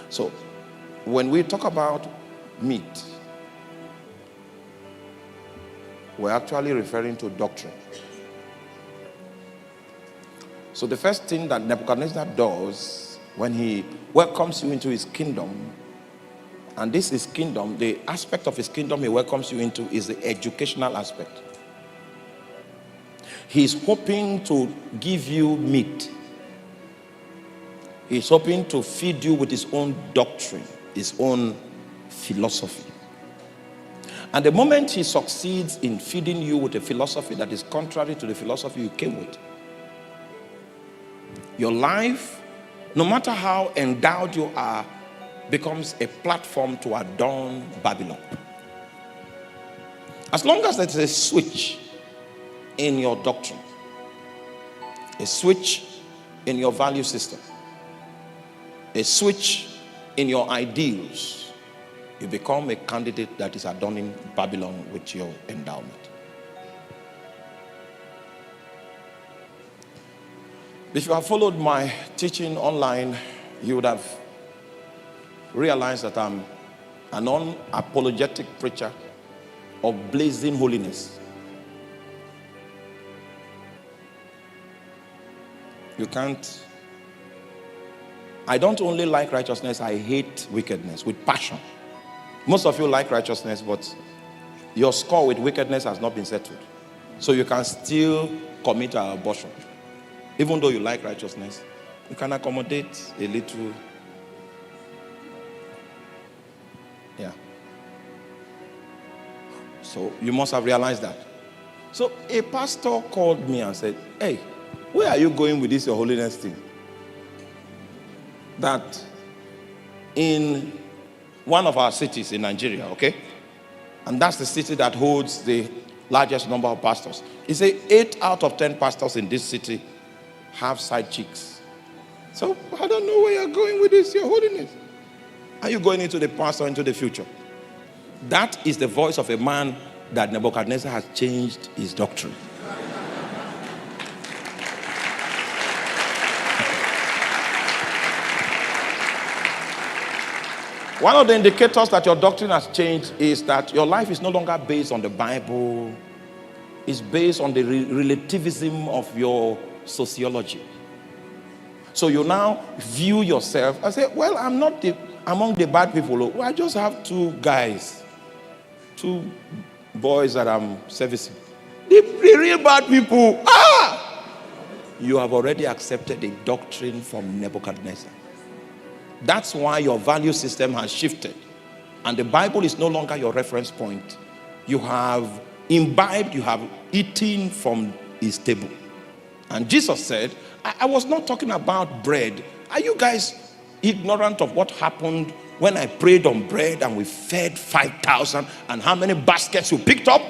So when we talk about meat, we're actually referring to doctrine. So the first thing that Nebuchadnezzar does when he welcomes you into his kingdom, and this is kingdom, the aspect of his kingdom he welcomes you into is the educational aspect. He's hoping to give you meat. He's hoping to feed you with his own doctrine, his own philosophy. And the moment he succeeds in feeding you with a philosophy that is contrary to the philosophy you came with, your life, no matter how endowed you are, becomes a platform to adorn Babylon. As long as there's a switch in your doctrine, a switch in your value system, a switch in your ideals, you become a candidate that is adorning Babylon with your endowment. If you have followed my teaching online, you would have realized that I'm an unapologetic preacher of blazing holiness. You can't. I don't only like righteousness, I hate wickedness with passion. Most of you like righteousness, but your score with wickedness has not been settled. So you can still commit an abortion. Even though you like righteousness, you can accommodate a little. Yeah. So you must have realized that. So a pastor called me and said, "Hey, where are you going with this your holiness thing? That in one of our cities in Nigeria, okay? And that's the city that holds the largest number of pastors. He said 8 out of 10 pastors in this city have side chicks. So I don't know where you're going with this, your holiness. Are you going into the past or into the future?" That is the voice of a man that Nebuchadnezzar has changed his doctrine. One of the indicators that your doctrine has changed is that your life is no longer based on the Bible. It's based on the relativism of your sociology. So you now view yourself and say, well, I'm not among the bad people. Well, I just have 2 guys, 2 boys that I'm servicing. The real bad people, you have already accepted a doctrine from Nebuchadnezzar. That's why your value system has shifted. And the Bible is no longer your reference point. You have imbibed, you have eaten from his table. And Jesus said, I was not talking about bread. Are you guys ignorant of what happened when I prayed on bread and we fed 5,000 and how many baskets you picked up?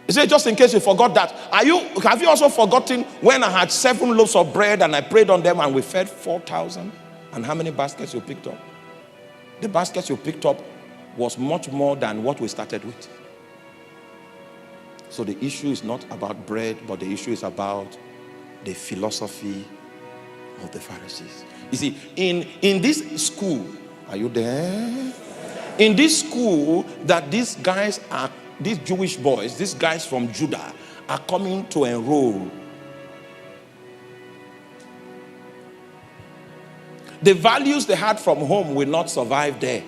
He said, just in case you forgot that, have you also forgotten when I had 7 loaves of bread and I prayed on them and we fed 4,000? And how many baskets you picked up? The baskets you picked up was much more than what we started with. So the issue is not about bread, but the issue is about the philosophy of the Pharisees. You see, in this school, are you there? In this school that these guys are, these Jewish boys, these guys from Judah are coming to enroll. The values they had from home will not survive there.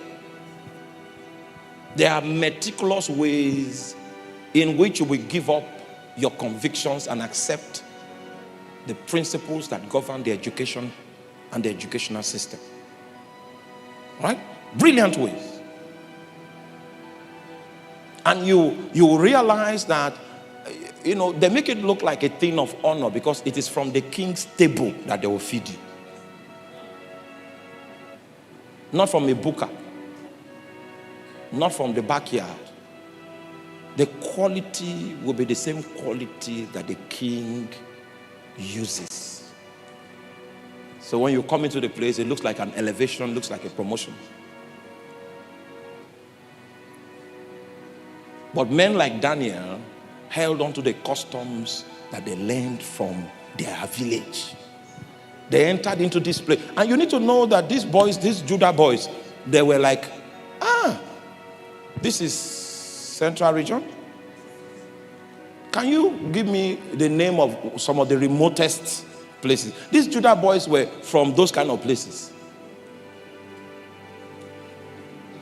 There are meticulous ways in which you will give up your convictions and accept the principles that govern the education and the educational system. Right? Brilliant ways. And you realize that, they make it look like a thing of honor because it is from the king's table that they will feed you. Not from a booker. Not from the backyard. The quality will be the same quality that the king uses. So when you come into the place, it looks like an elevation, looks like a promotion. But men like Daniel held on to the customs that they learned from their village. They entered into this place. And you need to know that these boys, these Judah boys, they were like, this is Central Region? Can you give me the name of some of the remotest places? These Judah boys were from those kind of places.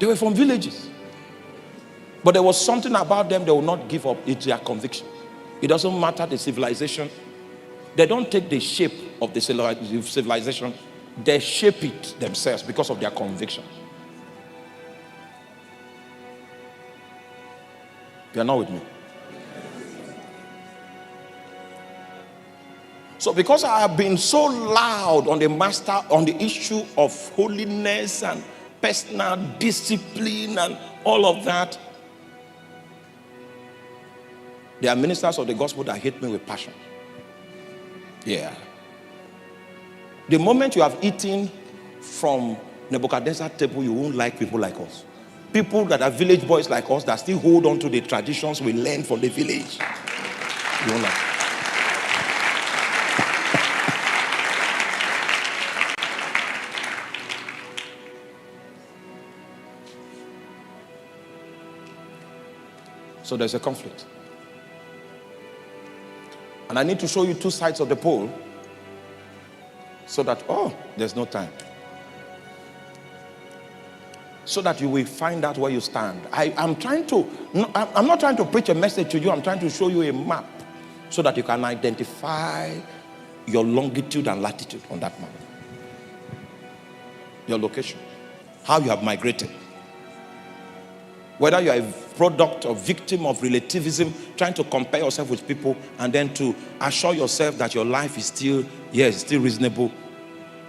They were from villages. But there was something about them they will not give up. It's their conviction. It doesn't matter the civilization. They don't take the shape of the civilization. They shape it themselves because of their conviction. You are not with me. So because I have been so loud on the issue of holiness and personal discipline and all of that, there are ministers of the gospel that hate me with passion. Yeah. The moment you have eaten from Nebuchadnezzar's table, you won't like people like us. People that are village boys like us that still hold on to the traditions we learned from the village. You won't like. So there's a conflict. And I need to show you two sides of the pole so that, there's no time. So that you will find out where you stand. I'm not trying to preach a message to you. I'm trying to show you a map so that you can identify your longitude and latitude on that map. Your location. How you have migrated. Whether you are a product or victim of relativism, trying to compare yourself with people and then to assure yourself that your life is still reasonable.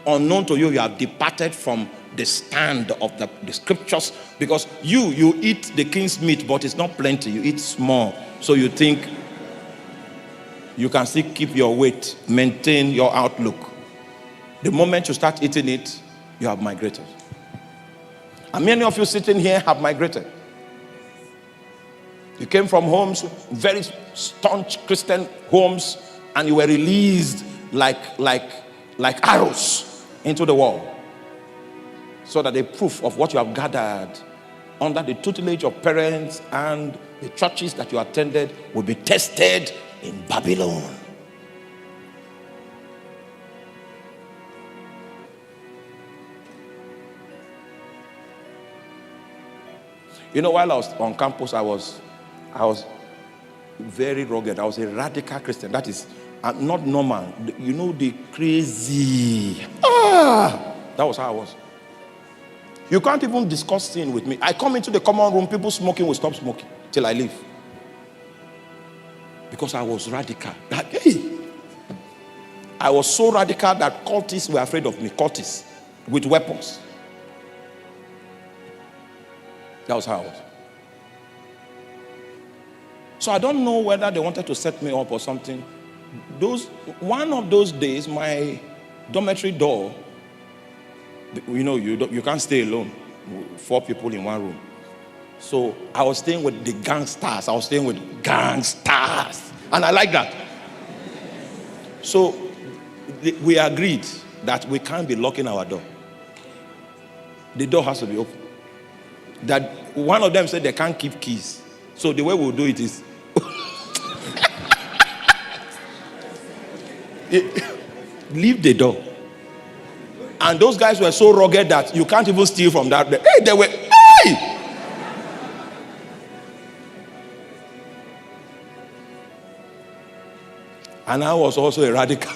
Unknown to you, you have departed from the stand of the scriptures because you eat the king's meat, but it's not plenty. You eat small. So you think you can still keep your weight, maintain your outlook. The moment you start eating it, you have migrated. And many of you sitting here have migrated. You came from homes, very staunch Christian homes, and you were released like arrows into the world. So that the proof of what you have gathered under the tutelage of parents and the churches that you attended will be tested in Babylon. You know, while I was on campus, I was very rugged. I was a radical Christian. That is not normal. You know, the crazy. That was how I was. You can't even discuss sin with me. I come into the common room, people smoking will stop smoking till I leave. Because I was radical. I was so radical that cultists were afraid of me. Cultists with weapons. That was how I was. So I don't know whether they wanted to set me up or something. One of those days, my dormitory door, you know, you can't stay alone. 4 people in one room. So I was staying with the gangsters. And I like that. So we agreed that we can't be locking our door. The door has to be open. That one of them said they can't keep keys. So the way we'll do it is leave the door. And those guys were so rugged that you can't even steal from that. They were. And I was also a radical.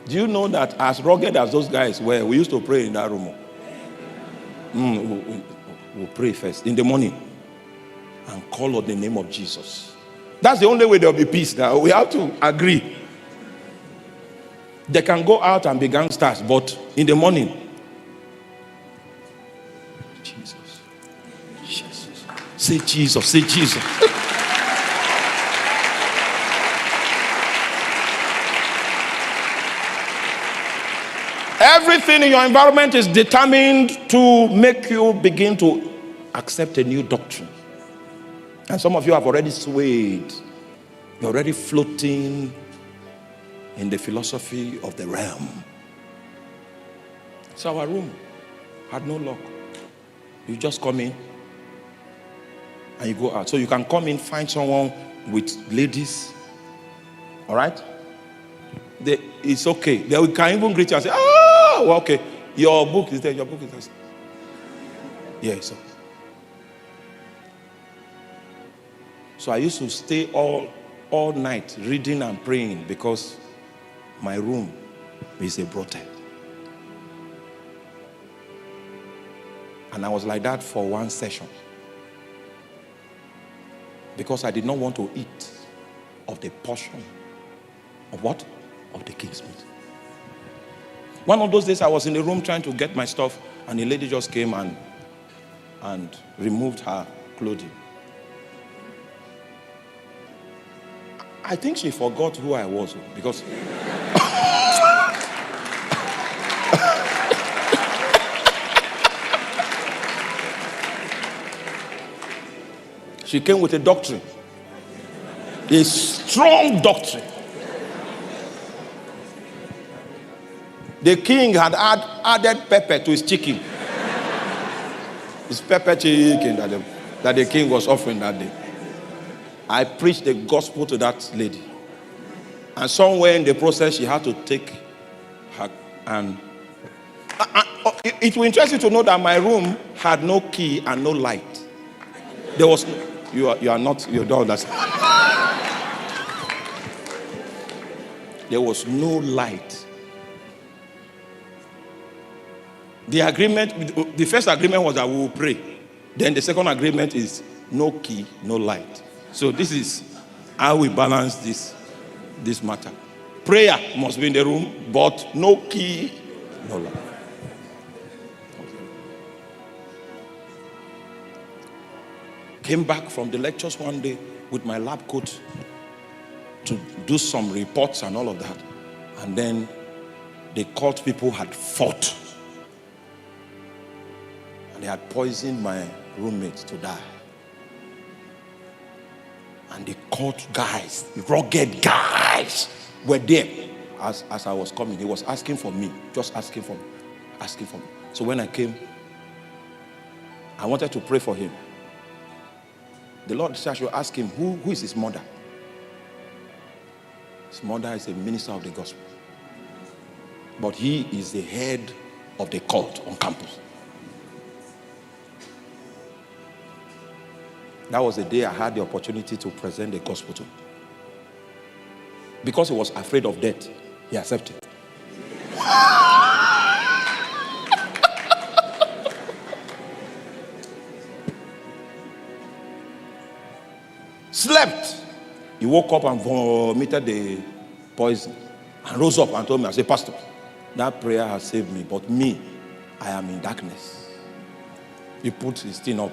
Do you know that as rugged as those guys were, we used to pray in that room. We'll pray first in the morning and call on the name of Jesus. That's the only way there will be peace now. We have to agree. They can go out and be gangsters, but in the morning, Jesus. Say Jesus, say Jesus. Everything in your environment is determined to make you begin to accept a new doctrine. And some of you have already swayed. You're already floating in the philosophy of the realm. So our room had no lock. You just come in and you go out. So you can come in, find someone with ladies. All right? It's okay. They can even greet you and say, oh, well, okay. Your book is there. Your book is there. Yeah, so I used to stay all night reading and praying because my room is a brothel. And I was like that for one session. Because I did not want to eat of the portion of what? Of the king's meat. One of those days I was in the room trying to get my stuff, and a lady just came and removed her clothing. I think she forgot who I was because she came with a doctrine, a strong doctrine. The king had added pepper to his chicken. His pepper chicken that the king was offering that day. I preached the gospel to that lady. And somewhere in the process, she had to take her and... It will interest you to know that my room had no key and no light. There was... You don't understand. There was no light. The first agreement was that we will pray. Then the second agreement is no key, no light. So this is how we balance this matter. Prayer must be in the room, but no key, no light. Came back from the lectures one day with my lab coat to do some reports and all of that. And then the cult people had fought. They had poisoned my roommate to die. And the cult guys, the rugged guys, were there. As I was coming, he was asking for me, just asking for me. So when I came, I wanted to pray for him. The Lord said I should ask him, who is his mother? His mother is a minister of the gospel. But he is the head of the cult on campus. That was the day I had the opportunity to present the gospel to him. Because he was afraid of death, he accepted. Slept. He woke up and vomited the poison and rose up and told me, I said, Pastor, that prayer has saved me, but me, I am in darkness. He put his thing up.